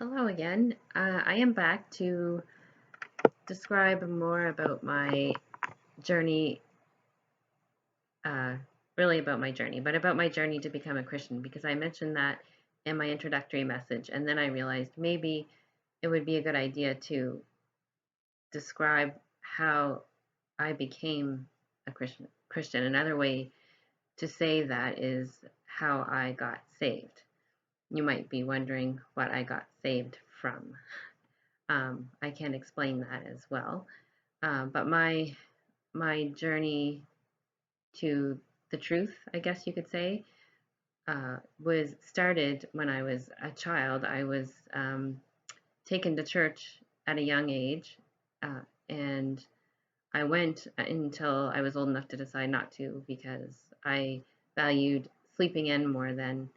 Hello again. I am back to describe more about my journey, uh, really about my journey, but about my journey to become a Christian because I mentioned that in my introductory message, and then I realized maybe it would be a good idea to describe how I became a Christian. Another way to say that is how I got saved. You might be wondering what I got saved from. I can explain that as well. But my journey to the truth, I guess you could say, was started when I was a child. I was taken to church at a young age, and I went until I was old enough to decide not to because I valued sleeping in more than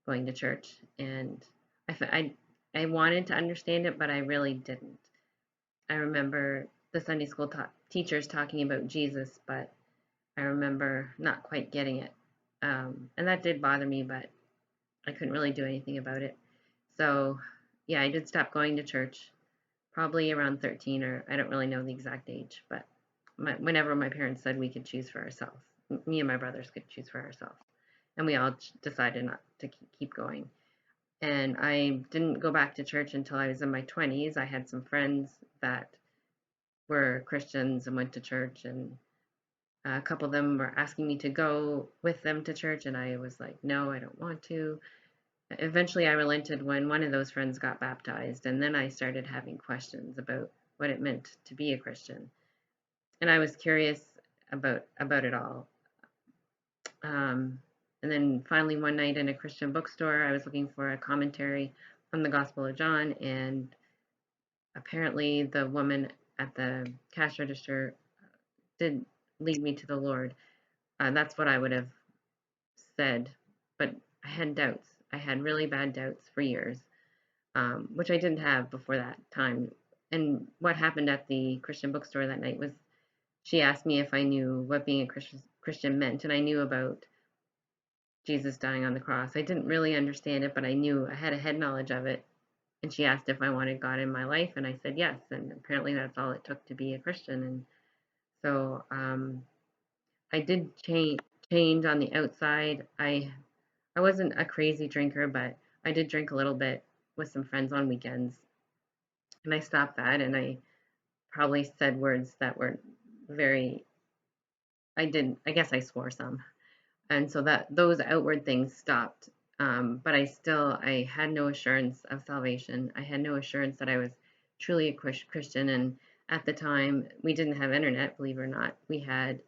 going to church, and I, I wanted to understand it, but I really didn't. I remember the Sunday school teachers talking about Jesus, but I remember not quite getting it. And that did bother me, but I couldn't really do anything about it. So, yeah, I did stop going to church probably around 13, or I don't really know the exact age, but whenever my parents said we could choose for ourselves, me and my brothers could choose for ourselves. And we all decided not to keep going. And I didn't go back to church until I was in my 20s. I had some friends that were Christians and went to church, and a couple of them were asking me to go with them to church, and I was like, no, I don't want to. Eventually, I relented when one of those friends got baptized, and then I started having questions about what it meant to be a Christian, and I was curious about it all. Um, and then finally, one night in a Christian bookstore, I was looking for a commentary on the Gospel of John, and apparently, the woman at the cash register did lead me to the Lord. That's what I would have said, but I had doubts. I had really bad doubts for years, which I didn't have before that time. And what happened at the Christian bookstore that night was she asked me if I knew what being a Christian meant, and I knew about Jesus dying on the cross. I didn't really understand it, but I knew I had a head knowledge of it. And she asked if I wanted God in my life, and I said yes. And apparently, that's all it took to be a Christian. And so I did change on the outside. I wasn't a crazy drinker, but I did drink a little bit with some friends on weekends. And I stopped that, and I probably said words that were very, I guess I swore some. And so that those outward things stopped. But I had no assurance of salvation. I had no assurance that I was truly a Christian. And at the time, we didn't have internet, believe it or not. We had,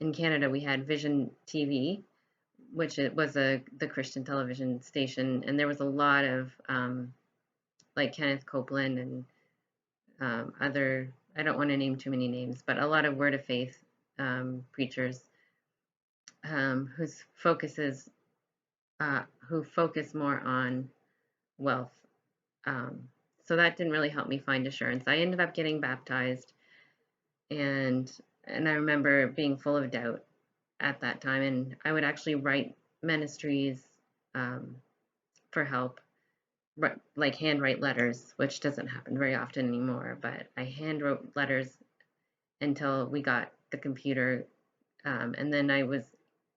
in Canada, we had Vision TV, which it was the Christian television station, and there was a lot of like Kenneth Copeland and other. I don't want to name too many names, but a lot of Word of Faith preachers whose focuses who focus more on wealth. Um, so that didn't really help me find assurance. I ended up getting baptized, and I remember being full of doubt at that time, and I would actually write ministries um, for help, like handwrite letters, which doesn't happen very often anymore. But I hand wrote letters until we got the computer, and then I was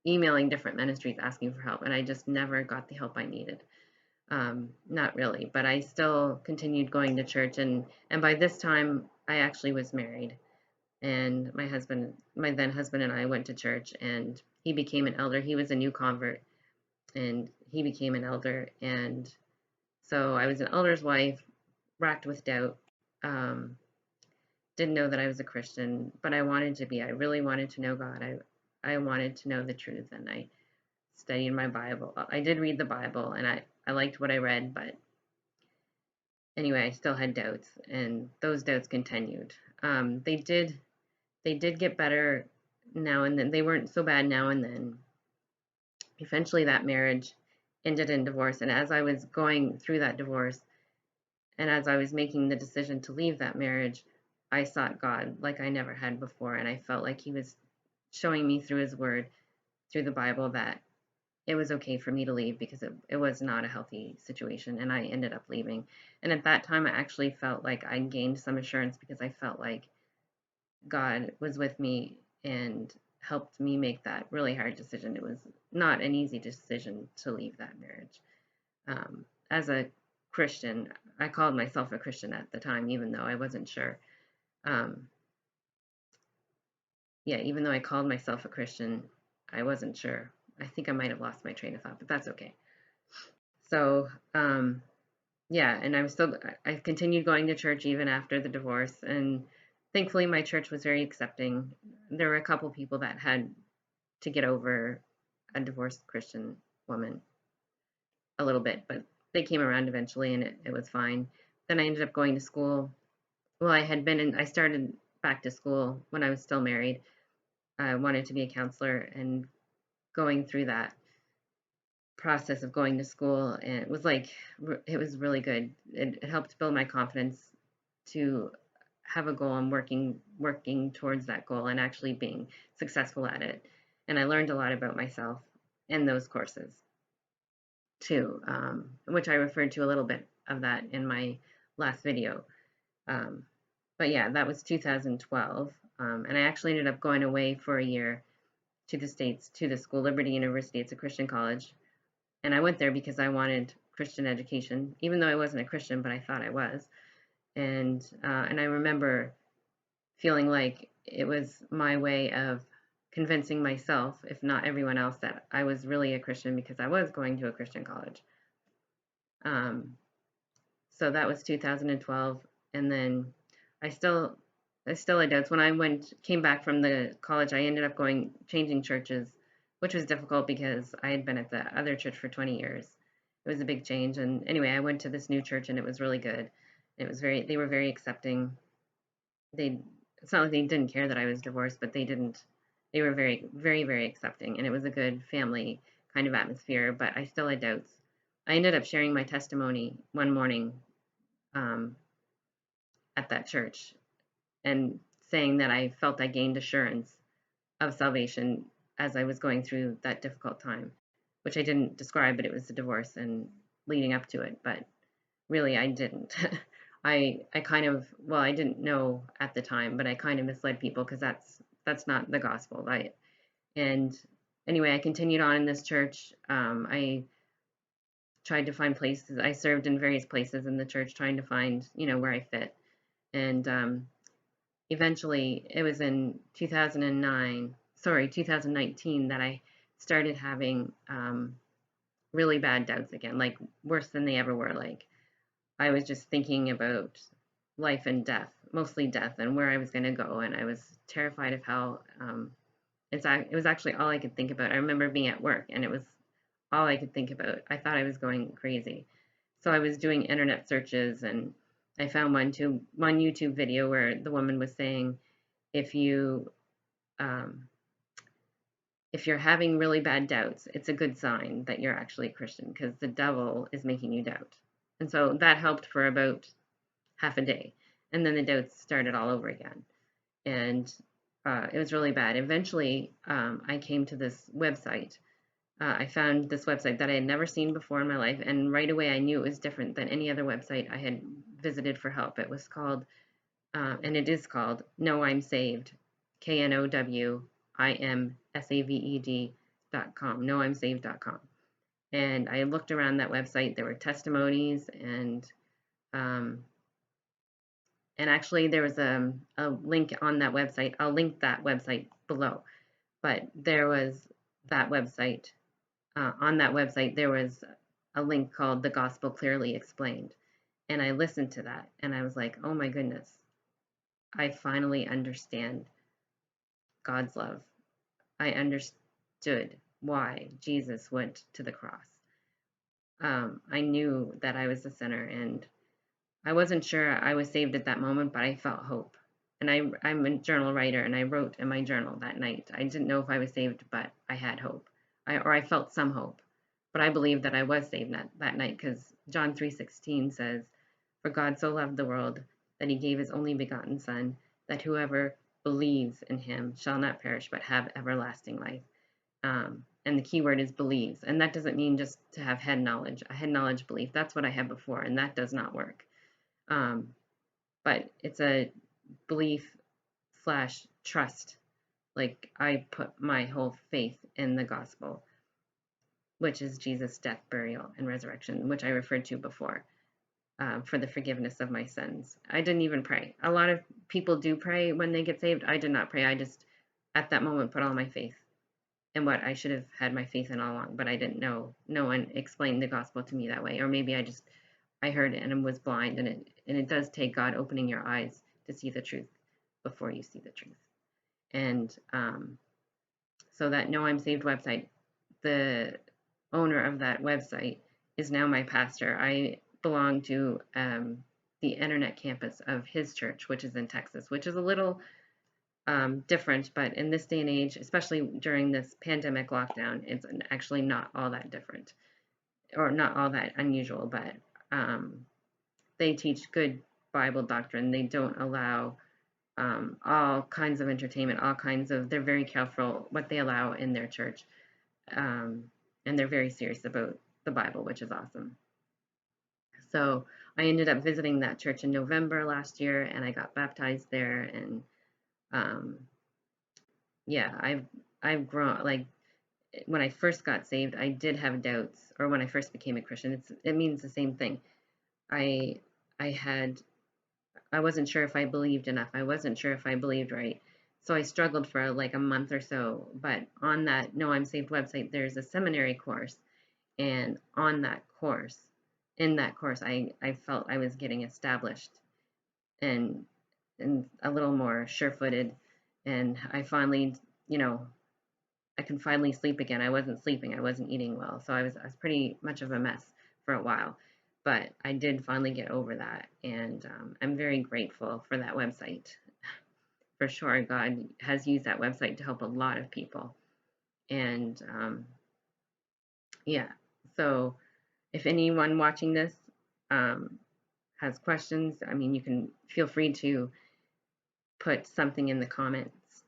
emailing different ministries asking for help, and I just never got the help I needed. Not really, but I still continued going to church, and by this time I actually was married, and my then husband, and I went to church, and he became an elder. He was a new convert, and he became an elder, and so I was an elder's wife, racked with doubt. Um, didn't know that I was a Christian, but I wanted to be. I really wanted to know God. I wanted to know the truth, and I studied my Bible. I did read the Bible, and I liked what I read, but anyway, I still had doubts, and those doubts continued. They did get better now and then. They weren't so bad now and then. Eventually, that marriage ended in divorce, and as I was going through that divorce, and as I was making the decision to leave that marriage, I sought God like I never had before, and I felt like He was showing me through His Word, through the Bible, that it was okay for me to leave because it was not a healthy situation, and I ended up leaving. And at that time, I actually felt like I gained some assurance because I felt like God was with me and helped me make that really hard decision. It was not an easy decision to leave that marriage. As a Christian, I called myself a Christian at the time, even though I wasn't sure. Um, yeah, even though I called myself a Christian, I wasn't sure. I think I might have lost my train of thought, but that's okay. So, yeah, and I continued going to church even after the divorce, and thankfully my church was very accepting. There were a couple people that had to get over a divorced Christian woman a little bit, but they came around eventually, and it was fine. Then I ended up going to school. Well, I started back to school when I was still married. I wanted to be a counselor, and going through that process of going to school, and it was really good. It helped build my confidence to have a goal and working towards that goal and actually being successful at it. And I learned a lot about myself in those courses too, which I referred to a little bit of that in my last video. Um, but yeah, that was 2012, and I actually ended up going away for a year to the States to the school, Liberty University. It's a Christian college, and I went there because I wanted Christian education, even though I wasn't a Christian, but I thought I was. And I remember feeling like it was my way of convincing myself, if not everyone else, that I was really a Christian because I was going to a Christian college. Um, so that was 2012, and then I still I still had doubts. When I came back from the college, I ended up going changing churches, which was difficult because I had been at the other church for 20 years. It was a big change, and anyway, I went to this new church, and it was really good. They were very accepting. They It's not like they didn't care that I was divorced, but they were very accepting, and it was a good family kind of atmosphere. But I still had doubts. I ended up sharing my testimony one morning, um, at that church, and saying that I felt I gained assurance of salvation as I was going through that difficult time, which I didn't describe, but it was the divorce and leading up to it. But really, I didn't. I kind of, well, I didn't know at the time, but I kind of misled people because that's not the gospel. And anyway, I continued on in this church. I tried to find places. I served in various places in the church, trying to find, where I fit. And eventually, it was in 2019, that I started having really bad doubts again, like worse than they ever were. Like I was just thinking about life and death, mostly death, and where I was going to go, and I was terrified of how it was actually all I could think about. I remember being at work, and it was all I could think about. I thought I was going crazy, so I was doing internet searches, and I found one YouTube video where the woman was saying, if you um, if you're having really bad doubts, it's a good sign that you're actually a Christian because the devil is making you doubt. And so that helped for about half a day. And then the doubts started all over again. And it was really bad. Eventually, I came to this website. I found this website that I had never seen before in my life. And right away, I knew it was different than any other website I had visited for help. It was called, and it is called Know I'm Saved, KNOWIMSAVED.com, knowimsaved.com. And I looked around that website. There were testimonies, um, and actually there was a link on that website. I'll link that website below. But there was that website. On that website, there was a link called The Gospel Clearly Explained. And I listened to that, and I was like, oh my goodness, I finally understand God's love. I understood why Jesus went to the cross. I knew that I was a sinner, and I wasn't sure I was saved at that moment, but I felt hope. And I'm a journal writer, and I wrote in my journal that night. I didn't know if I was saved, but I had hope. I felt some hope. But I believe that I was saved that night because John 3:16 says, "For God so loved the world that he gave his only begotten Son, that whoever believes in him shall not perish but have everlasting life." and the keyword is believes. And that doesn't mean just to have head knowledge, a head knowledge belief. That's what I had before, and that does not work. Um, but it's a belief slash trust. Like I put my whole faith in the gospel, which is Jesus' death, burial, and resurrection, which I referred to before, for the forgiveness of my sins. I didn't even pray. A lot of people do pray when they get saved. I did not pray. I just, at that moment, put all my faith in what I should have had my faith in all along, but I didn't know. No one explained the gospel to me that way, or maybe I heard it and was blind, and it does take God opening your eyes to see the truth before you see the truth. And so that Know I'm Saved website, the owner of that website is now my pastor. I belong to the internet campus of his church, which is in Texas, which is a little different, but in this day and age, especially during this pandemic lockdown, it's actually not all that different or not all that unusual, but they teach good Bible doctrine. They don't allow all kinds of entertainment, they're very careful what they allow in their church. Um, and they're very serious about the Bible, which is awesome. So I ended up visiting that church in November last year, and I got baptized there. And um, yeah, I've grown. Like when I first got saved, I did have doubts, or when I first became a Christian, it means the same thing. I I had I wasn't sure if I believed enough. I wasn't sure if I believed right. So I struggled for like a month or so. But on that Know I'm Saved website, there's a seminary course. And in that course, I felt I was getting established and a little more sure-footed. And I finally, you know, I can finally sleep again. I wasn't sleeping. I wasn't eating well. So I was pretty much of a mess for a while. But I did finally get over that. And I'm very grateful for that website. For sure, God has used that website to help a lot of people. And yeah, so if anyone watching this um, has questions, I mean, you can feel free to put something in the comments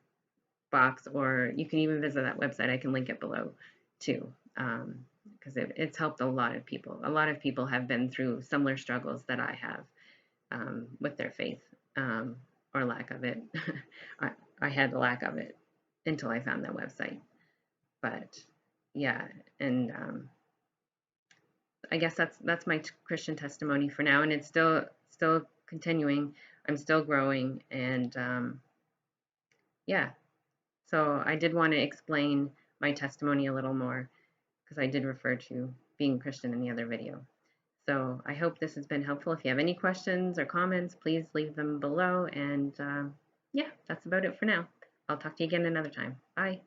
box, or you can even visit that website. I can link it below too, because it's helped a lot of people. A lot of people have been through similar struggles that I have with their faith, or lack of it. I, I had the lack of it until I found that website. But yeah, and I guess that's my Christian testimony for now, and it's still continuing. I'm still growing, and yeah. So I did want to explain my testimony a little more because I did refer to being Christian in the other video. So I hope this has been helpful. If you have any questions or comments, please leave them below. And yeah, that's about it for now. I'll talk to you again another time. Bye.